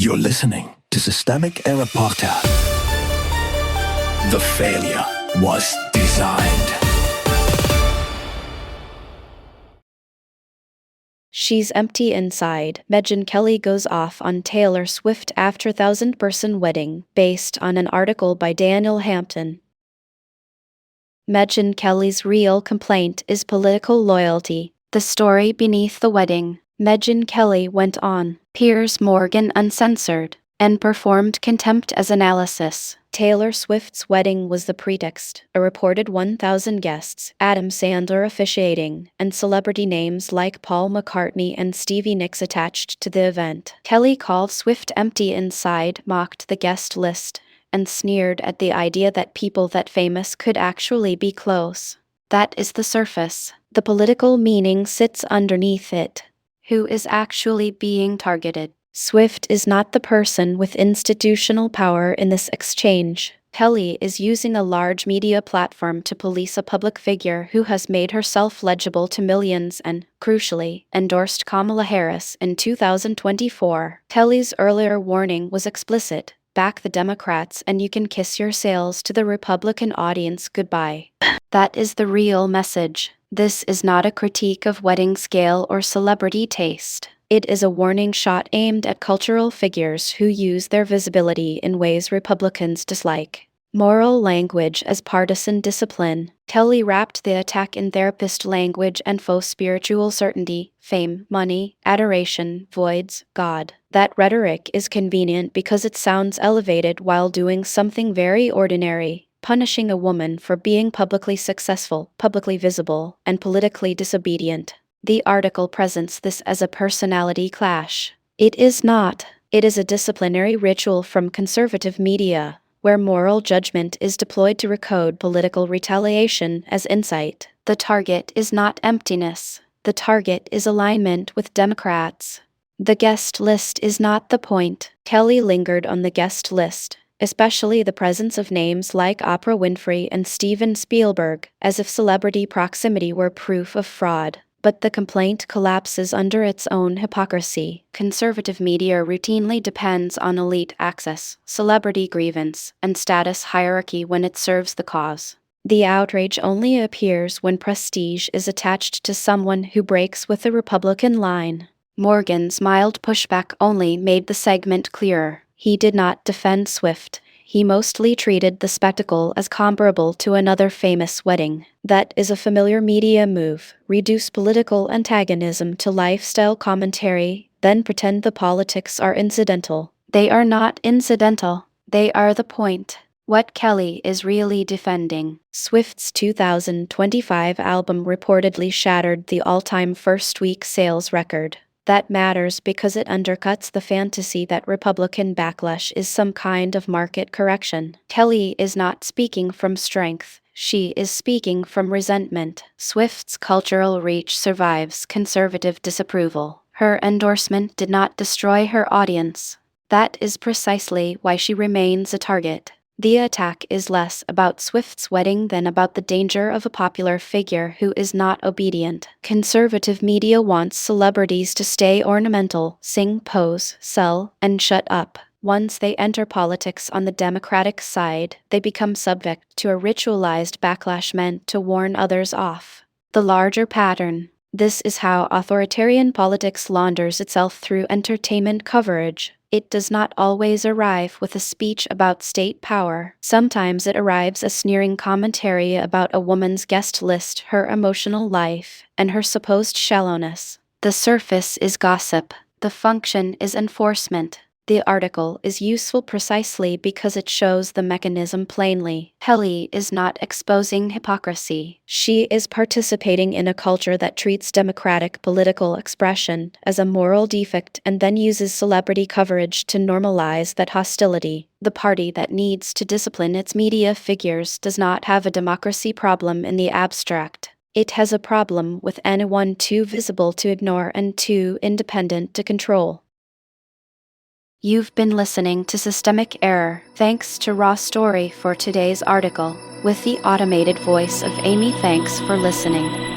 You're listening to Systemic Error Podcast. The failure was designed. She's empty inside. Megyn Kelly goes off on Taylor Swift after 1,000-person wedding, based on an article by Daniel Hampton. Megyn Kelly's real complaint is political loyalty. The story beneath the wedding. Megyn Kelly went on Piers Morgan Uncensored and performed contempt as analysis. Taylor Swift's wedding was the pretext. A reported 1,000 guests, Adam Sandler officiating, and celebrity names like Paul McCartney and Stevie Nicks attached to the event. Kelly called Swift empty inside, mocked the guest list, and sneered at the idea that people that famous could actually be close. That is the surface. The political meaning sits underneath it. Who is actually being targeted? Swift is not the person with institutional power in this exchange. Kelly is using a large media platform to police a public figure who has made herself legible to millions and, crucially, endorsed Kamala Harris in 2024. Kelly's earlier warning was explicit. Back the Democrats and you can kiss your sales to the Republican audience goodbye. That is the real message. This is not a critique of wedding scale or celebrity taste. It is a warning shot aimed at cultural figures who use their visibility in ways Republicans dislike. Moral language as partisan discipline. Kelly wrapped the attack in therapist language and faux spiritual certainty, fame, money, adoration, voids, God. That rhetoric is convenient because it sounds elevated while doing something very ordinary. Punishing a woman for being publicly successful, publicly visible, and politically disobedient. The article presents this as a personality clash. It is not. It is a disciplinary ritual from conservative media, where moral judgment is deployed to recode political retaliation as insight. The target is not emptiness. The target is alignment with Democrats. The guest list is not the point. Kelly lingered on the guest list, especially the presence of names like Oprah Winfrey and Steven Spielberg, as if celebrity proximity were proof of fraud. But the complaint collapses under its own hypocrisy. Conservative media routinely depends on elite access, celebrity grievance, and status hierarchy when it serves the cause. The outrage only appears when prestige is attached to someone who breaks with the Republican line. Morgan's mild pushback only made the segment clearer. He did not defend Swift. He mostly treated the spectacle as comparable to another famous wedding. That is a familiar media move. Reduce political antagonism to lifestyle commentary, then pretend the politics are incidental. They are not incidental. They are the point. What Kelly is really defending. Swift's 2025 album reportedly shattered the all-time first-week sales record. That matters because it undercuts the fantasy that Republican backlash is some kind of market correction. Kelly is not speaking from strength. She is speaking from resentment. Swift's cultural reach survives conservative disapproval. Her endorsement did not destroy her audience. That is precisely why she remains a target. The attack is less about Swift's wedding than about the danger of a popular figure who is not obedient. Conservative media wants celebrities to stay ornamental, sing, pose, sell, and shut up. Once they enter politics on the Democratic side, they become subject to a ritualized backlash meant to warn others off. The larger pattern. This is how authoritarian politics launders itself through entertainment coverage. It does not always arrive with a speech about state power. Sometimes it arrives as sneering commentary about a woman's guest list, her emotional life, and her supposed shallowness. The surface is gossip. The function is enforcement. The article is useful precisely because it shows the mechanism plainly. Kelly is not exposing hypocrisy. She is participating in a culture that treats democratic political expression as a moral defect and then uses celebrity coverage to normalize that hostility. The party that needs to discipline its media figures does not have a democracy problem in the abstract. It has a problem with anyone too visible to ignore and too independent to control. You've been listening to Systemic Error. Thanks to Raw Story for today's article, with the automated voice of Amy. Thanks for listening.